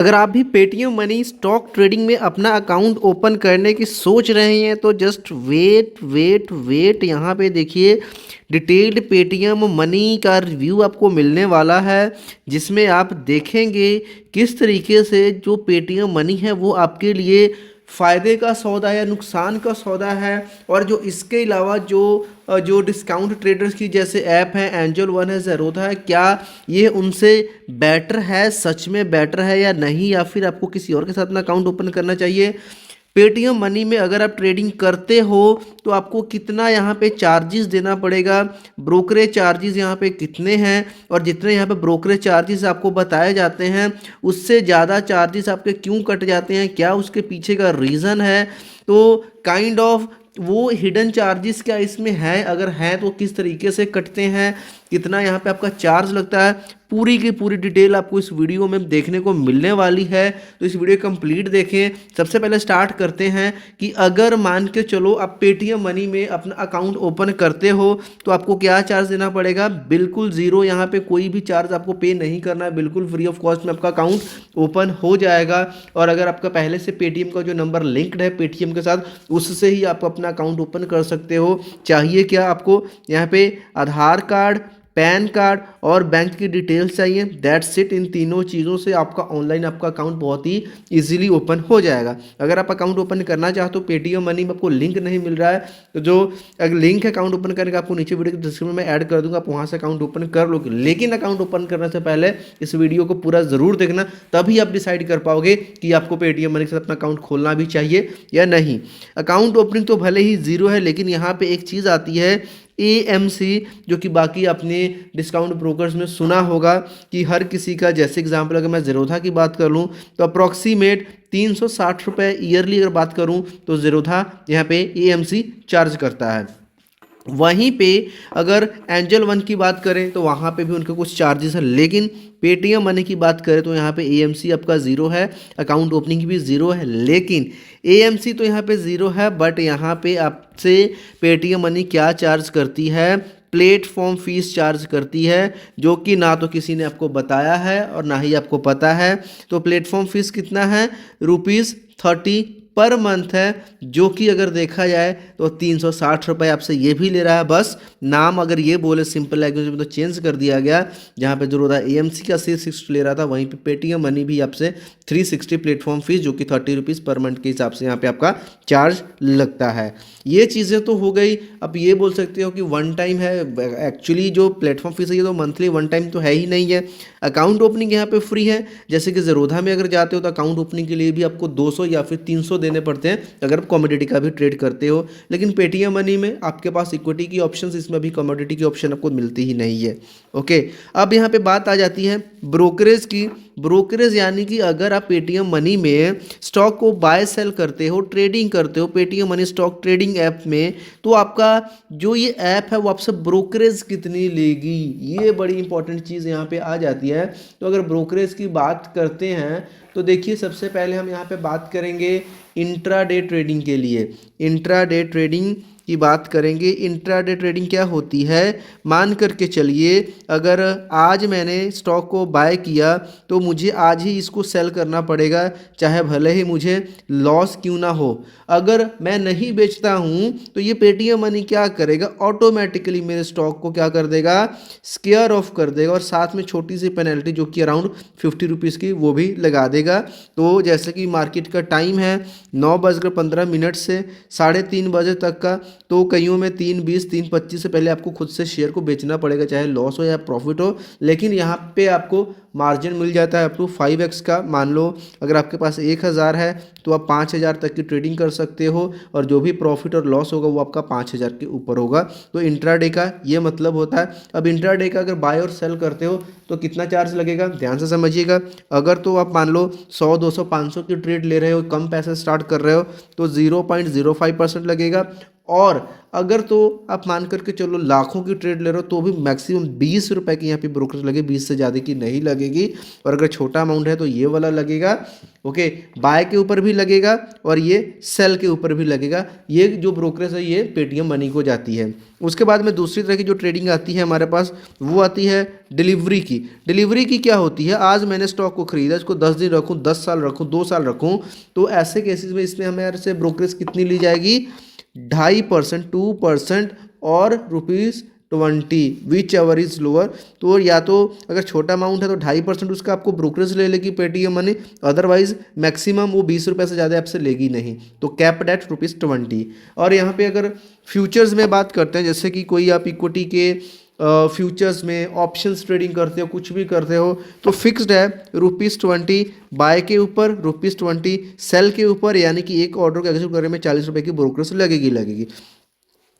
अगर आप भी पेटीएम मनी स्टॉक ट्रेडिंग में अपना अकाउंट ओपन करने की सोच रहे हैं तो जस्ट वेट वेट वेट। यहाँ पे देखिए डिटेल्ड पेटीएम मनी का रिव्यू आपको मिलने वाला है, जिसमें आप देखेंगे किस तरीके से जो पेटीएम मनी है वो आपके लिए फ़ायदे का सौदा या नुकसान का सौदा है। और जो इसके अलावा जो डिस्काउंट ट्रेडर्स की जैसे ऐप हैं, एंजल वन है, ज़ेरोधा है, क्या ये उनसे बेटर है, सच में बेटर है या नहीं, या फिर आपको किसी और के साथ अपना अकाउंट ओपन करना चाहिए। पेटीएम मनी में अगर आप ट्रेडिंग करते हो तो आपको कितना यहाँ पे चार्जेस देना पड़ेगा, ब्रोकरेज चार्जेस यहाँ पे कितने हैं, और जितने यहाँ पे ब्रोकरेज चार्जेस आपको बताए जाते हैं उससे ज़्यादा चार्जेस आपके क्यों कट जाते हैं, क्या उसके पीछे का रीज़न है। तो काइंड ऑफ वो हिडन चार्जेस क्या इसमें है, अगर हैं तो किस तरीके से कटते हैं, कितना यहाँ पे आपका चार्ज लगता है, पूरी की पूरी डिटेल आपको इस वीडियो में देखने को मिलने वाली है। तो इस वीडियो कंप्लीट देखें। सबसे पहले स्टार्ट करते हैं कि अगर मान के चलो आप पेटीएम मनी में अपना अकाउंट ओपन करते हो तो आपको क्या चार्ज देना पड़ेगा। बिल्कुल ज़ीरो, यहाँ पे कोई भी चार्ज आपको पे नहीं करना है, बिल्कुल फ्री ऑफ कॉस्ट में आपका अकाउंट ओपन हो जाएगा। और अगर आपका पहले से पेटीएम का जो नंबर लिंक्ड है पेटीएम के साथ, उससे ही आप अपना अकाउंट ओपन कर सकते हो। चाहिए क्या आपको, यहाँ पे आधार कार्ड, पैन कार्ड और बैंक की डिटेल्स चाहिए, दैट्स इट। इन तीनों चीज़ों से आपका ऑनलाइन आपका अकाउंट बहुत ही इजीली ओपन हो जाएगा। अगर आप अकाउंट ओपन करना चाहते हो, पेटीएम मनी में आपको लिंक नहीं मिल रहा है, तो जो अगर लिंक है अकाउंट ओपन करने का आपको नीचे वीडियो के डिस्क्रिप्शन में ऐड कर दूंगा, आप वहाँ से अकाउंट ओपन कर लोगे। लेकिन अकाउंट ओपन करने से पहले इस वीडियो को पूरा ज़रूर देखना, तभी आप डिसाइड कर पाओगे कि आपको पेटीएम मनी के साथ अपना अकाउंट खोलना भी चाहिए या नहीं। अकाउंट ओपनिंग तो भले ही ज़ीरो है, लेकिन यहाँ पे एक चीज़ आती है AMC, जो कि बाकी अपने डिस्काउंट ब्रोकर्स में सुना होगा कि हर किसी का, जैसे एग्जांपल अगर मैं ज़ेरोधा की बात कर लूँ तो अप्रॉक्सीमेट 360 रुपये ईयरली अगर बात करूँ तो ज़ेरोधा यहाँ पे AMC चार्ज करता है। वहीं पे अगर एंजल वन की बात करें तो वहाँ पे भी उनके कुछ चार्जेस है, लेकिन पेटीएम मनी की बात करें तो यहाँ पे AMC आपका ज़ीरो है, अकाउंट ओपनिंग भी ज़ीरो है। लेकिन AMC तो यहाँ पे ज़ीरो है, बट यहाँ पे आपसे पेटीएम मनी क्या चार्ज करती है, प्लेटफॉर्म फीस चार्ज करती है, जो कि ना तो किसी ने आपको बताया है और ना ही आपको पता है। तो प्लेटफॉर्म फीस कितना है, ₹30 पर मंथ है, जो कि अगर देखा जाए तो 360 रुपये आपसे ये भी ले रहा है। बस नाम अगर ये बोले सिंपल लैंग्वेज में तो चेंज कर दिया गया, जहाँ पे जो था AMC का 660 ले रहा था, वहीं पे पेटीएम मनी भी आपसे 360 प्लेटफॉर्म फीस, जो कि ₹30 पर मंथ के हिसाब से यहाँ पे आपका चार्ज लगता है। ये चीज़ें तो हो गई। अब ये बोल सकते हो कि वन टाइम है, एक्चुअली जो प्लेटफॉर्म फीस है ये तो मंथली वन टाइम तो है ही नहीं है। अकाउंट ओपनिंग यहाँ पे फ्री है, जैसे कि ज़ेरोधा में अगर जाते हो तो अकाउंट ओपनिंग के लिए भी आपको 200 या फिर 300 देने पड़ते हैं अगर आप कमोडिटी का भी ट्रेड करते हो। लेकिन पेटीएम मनी में आपके पास इक्विटी की ऑप्शन, इसमें भी कमोडिटी की ऑप्शन आपको मिलती ही नहीं है। ओके, अब यहाँ पे बात आ जाती है ब्रोकरेज की। ब्रोकरेज यानी कि अगर आप पेटीएम मनी में स्टॉक को बाय सेल करते हो, ट्रेडिंग करते हो Paytm money stock trading app में, तो आपका जो ये ऐप है वो आपसे ब्रोकरेज कितनी लेगी, ये बड़ी इंपॉर्टेंट चीज़ यहाँ पे आ जाती है। तो अगर ब्रोकरेज की बात करते हैं तो देखिए, सबसे पहले हम यहाँ पे बात करेंगे इंट्राडे ट्रेडिंग के लिए। इंट्राडे ट्रेडिंग की बात करेंगे। इंट्राडे ट्रेडिंग क्या होती है, मान करके चलिए अगर आज मैंने स्टॉक को बाय किया तो मुझे आज ही इसको सेल करना पड़ेगा, चाहे भले ही मुझे लॉस क्यों ना हो। अगर मैं नहीं बेचता हूँ तो ये पेटीएम मनी क्या करेगा, ऑटोमेटिकली मेरे स्टॉक को क्या कर देगा, स्केयर ऑफ कर देगा, और साथ में छोटी सी पेनल्टी जो कि अराउंड 50 रुपीज़ की वो भी लगा देगा। तो जैसे कि मार्केट का टाइम है 9:15 से 3:30 बजे तक का, तो कईयों में 3:20 3:25 से पहले आपको खुद से शेयर को बेचना पड़ेगा, चाहे लॉस हो या प्रॉफिट हो। लेकिन यहाँ पे आपको मार्जिन मिल जाता है अप टू 5x का। मान लो अगर आपके पास 1000 है तो आप 5000 तक की ट्रेडिंग कर सकते हो, और जो भी प्रॉफिट और लॉस होगा वो आपका 5000 के ऊपर होगा। तो इंट्राडे का ये मतलब होता है। अब इंट्राडे का अगर बाय और सेल करते हो तो कितना चार्ज लगेगा, ध्यान से समझिएगा। अगर तो आप मान लो 100 200 500 की ट्रेड ले रहे हो, कम पैसे स्टार्ट कर रहे हो, तो 0.05% लगेगा। और अगर तो आप मान करके चलो लाखों की ट्रेड ले रहे हो तो भी मैक्सिमम 20 रुपए की यहाँ पे ब्रोकरेज लगे, 20 से ज़्यादा की नहीं लगेगी। और अगर छोटा अमाउंट है तो ये वाला लगेगा। ओके, बाय के ऊपर भी लगेगा और ये सेल के ऊपर भी लगेगा। ये जो ब्रोकरेज है ये पेटीएम मनी को जाती है। उसके बाद में दूसरी तरह की जो ट्रेडिंग आती है हमारे पास, वो आती है डिलीवरी की। डिलीवरी की क्या होती है, आज मैंने स्टॉक को खरीदा, इसको 10 दिन रखूँ, 10 साल रखूँ, 2 साल रखूँ, तो ऐसे केसेस में इसमें हमें से ब्रोकरेज कितनी ली जाएगी, 2.5%, 2% और ₹20 विच एवर इज लोअर। तो या तो अगर छोटा अमाउंट है तो 2.5% उसका आपको ब्रोकरेज ले लेगी पेटीएम मनी, अदरवाइज मैक्सिमम वो 20 रुपये से ज़्यादा आपसे लेगी नहीं, तो कैप्ड एट ₹20। और यहाँ पे अगर फ्यूचर्स में बात करते हैं, जैसे कि कोई आप इक्विटी के फ्यूचर्स में ऑप्शंस ट्रेडिंग करते हो, कुछ भी करते हो, तो फिक्स्ड है ₹20 बाय के ऊपर, ₹20 सेल के ऊपर, यानी कि एक ऑर्डर को एग्जीक्यूट करने में 40 रुपये की ब्रोकरेज लगेगी।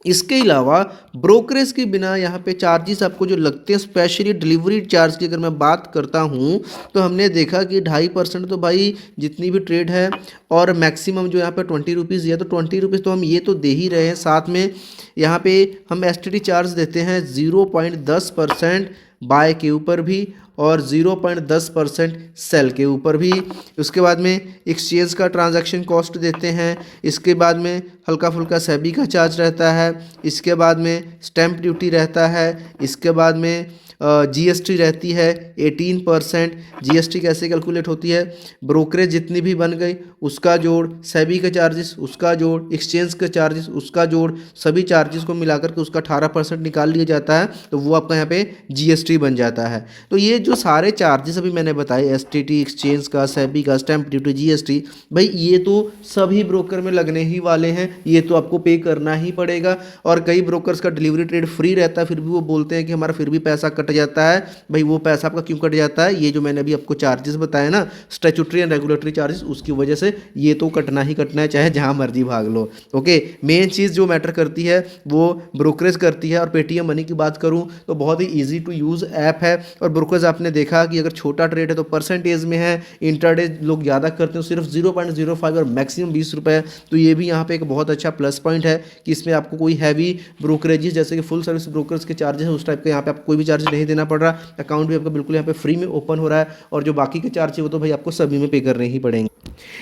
इसके अलावा ब्रोकरेज के बिना यहाँ पे चार्जेस आपको जो लगते हैं, स्पेशली डिलीवरी चार्ज की अगर मैं बात करता हूँ, तो हमने देखा कि 2.5% तो भाई जितनी भी ट्रेड है, और मैक्सिमम जो यहाँ पे ₹20 दिया, तो ₹20 तो हम ये तो दे ही रहे हैं। साथ में यहाँ पे हम एसटीडी चार्ज देते हैं 0.10% बाय के ऊपर भी और 0.10% सेल के ऊपर भी। उसके बाद में एक्सचेंज का ट्रांजैक्शन कॉस्ट देते हैं। इसके बाद में हल्का फुल्का सेबी का चार्ज रहता है। इसके बाद में स्टैम्प ड्यूटी रहता है। इसके बाद में जीएसटी रहती है 18%। जीएसटी कैसे कैलकुलेट होती है, ब्रोकरेज जितनी भी बन गई उसका जोड़, सेबी के चार्जेस उसका जोड़, एक्सचेंज के चार्जेस उसका जोड़, सभी चार्जेस को मिलाकर के उसका 18% निकाल लिया जाता है, तो वो आपका यहाँ पे जीएसटी बन जाता है। तो ये जो सारे चार्जेस अभी मैंने बताए, एसटीटी, एक्सचेंज का, सेबी का, स्टैम्प ड्यूटी, जीएसटी, भाई ये तो सभी ब्रोकर में लगने ही वाले हैं, ये तो आपको पे करना ही पड़ेगा। और कई ब्रोकर्स का डिलीवरी ट्रेड फ्री रहता है, फिर भी वो बोलते हैं कि हमारा फिर भी पैसा कट जाता है। भाई वो पैसा आपका क्यों कट जाता है, ये जो मैंने अभी आपको चार्जेस बताए ना, स्टैट्यूटरी एंड रेगुलेटरी चार्जेस, उसकी वजह से ये तो कटना ही कटना है, चाहे जहां मर्जी भाग लो। ओके, मेन चीज़ जो मैटर करती है वो ब्रोकरेज करती है। और पेटीएम मनी की बात करूं तो बहुत ही ईजी टू यूज़ ऐप है। और ब्रोकरेज आपने देखा कि अगर छोटा ट्रेड है तो परसेंटेज में है, इंट्राडे लोग ज़्यादा करते हैं सिर्फ 0.05 और मैक्सिमम 20 रुपये। तो ये भी यहाँ पे एक बहुत अच्छा प्लस पॉइंट है कि इसमें आपको कोई हैवी ब्रोकरेजेस जैसे कि फुल सर्विस ब्रोकर्स के चार्जेस है उस टाइप के यहाँ पे आपको कोई भी चार्ज नहीं देना पड़ रहा। अकाउंट भी आपका बिल्कुल यहाँ पे फ्री में ओपन हो रहा है, और जो बाकी के चार्ज है वो तो भाई आपको सभी में पे करने ही पड़ेंगे।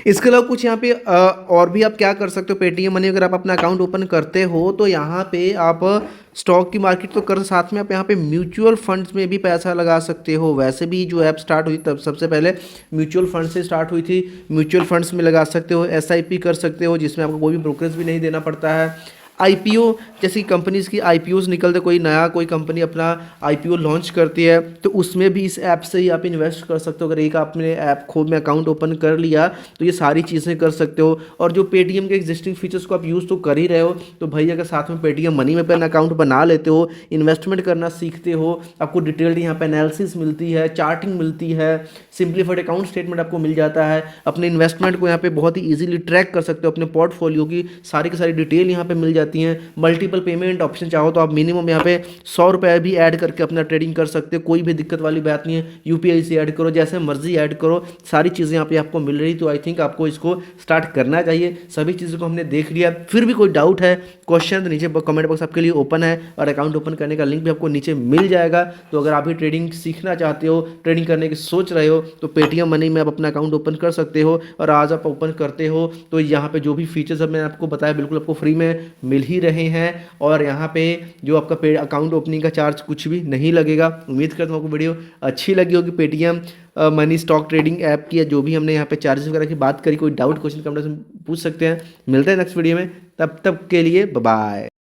इसके अलावा कुछ यहाँ पे और भी आप क्या कर सकते हो, पेटीएम मनी अगर आप अपना अकाउंट ओपन करते हो तो यहाँ पे आप स्टॉक की मार्केट तो कर, साथ में आप यहाँ पे म्यूचुअल फंड्स में भी पैसा लगा सकते हो। वैसे भी जो ऐप स्टार्ट हुई तब सबसे पहले म्यूचुअल फंड से स्टार्ट हुई थी। म्यूचुअल फंड्स में लगा सकते हो, एसआईपी कर सकते हो जिसमें आपको कोई भी ब्रोकरेज भी नहीं देना पड़ता है। आईपीओ जैसी कंपनीज़ की आईपीओज़ निकलते, कोई नया कोई कंपनी अपना आईपीओ लॉन्च करती है तो उसमें भी इस ऐप से ही आप इन्वेस्ट कर सकते हो। अगर एक आपने ऐप खोल में अकाउंट ओपन कर लिया तो ये सारी चीज़ें कर सकते हो। और जो पेटीएम के एग्जिस्टिंग फीचर्स को आप यूज़ तो कर ही रहे हो, तो भाई अगर साथ में पेटीएम मनी में अपना अकाउंट बना लेते हो, इन्वेस्टमेंट करना सीखते हो, आपको डिटेल्ड यहाँ पे एनालिसिस मिलती है, चार्टिंग मिलती है, सिंप्लीफाइड अकाउंट स्टेटमेंट आपको मिल जाता है। अपने इन्वेस्टमेंट को यहाँ पे बहुत ही ईजिली ट्रैक कर सकते हो, अपने पोर्टफोलियो की सारी डिटेल यहाँ पे मिल जाती हैं। मल्टीपल पेमेंट ऑप्शन चाहो तो आप मिनिमम यहाँ पे 100 रुपये भी ऐड करके अपना ट्रेडिंग कर सकते हो, कोई भी दिक्कत वाली बात नहीं है। यूपीआई से ऐड करो, जैसे मर्जी ऐड करो, सारी चीज़ें यहाँ पे आपको मिल रही। तो आई थिंक आपको इसको स्टार्ट करना चाहिए। सभी चीज़ों को हमने देख लिया। फिर भी कोई डाउट है, क्वेश्चन, तो नीचे कमेंट बॉक्स आपके लिए ओपन है, और अकाउंट ओपन करने का लिंक भी आपको नीचे मिल जाएगा। तो अगर आप भी ट्रेडिंग सीखना चाहते हो, ट्रेडिंग करने की सोच रहे हो, तो पेटीएम मनी में आप अपना अकाउंट ओपन कर सकते हो। और आज आप ओपन करते हो तो यहाँ पे जो भी फीचर्स अब मैंने आपको बताया बिल्कुल आपको फ्री में मिल ही रहे हैं। और यहाँ पे जो आपका अकाउंट ओपनिंग का चार्ज कुछ भी नहीं लगेगा। उम्मीद करता हूँ आपको वीडियो अच्छी लगी होगी Paytm money stock trading app की, जो भी हमने यहाँ पे चार्जेस वगैरह की बात करी। कोई डाउट क्वेश्चन कमेंट में पूछ सकते हैं। मिलते हैं नेक्स्ट वीडियो में, तब तक के लिए बाय बाय।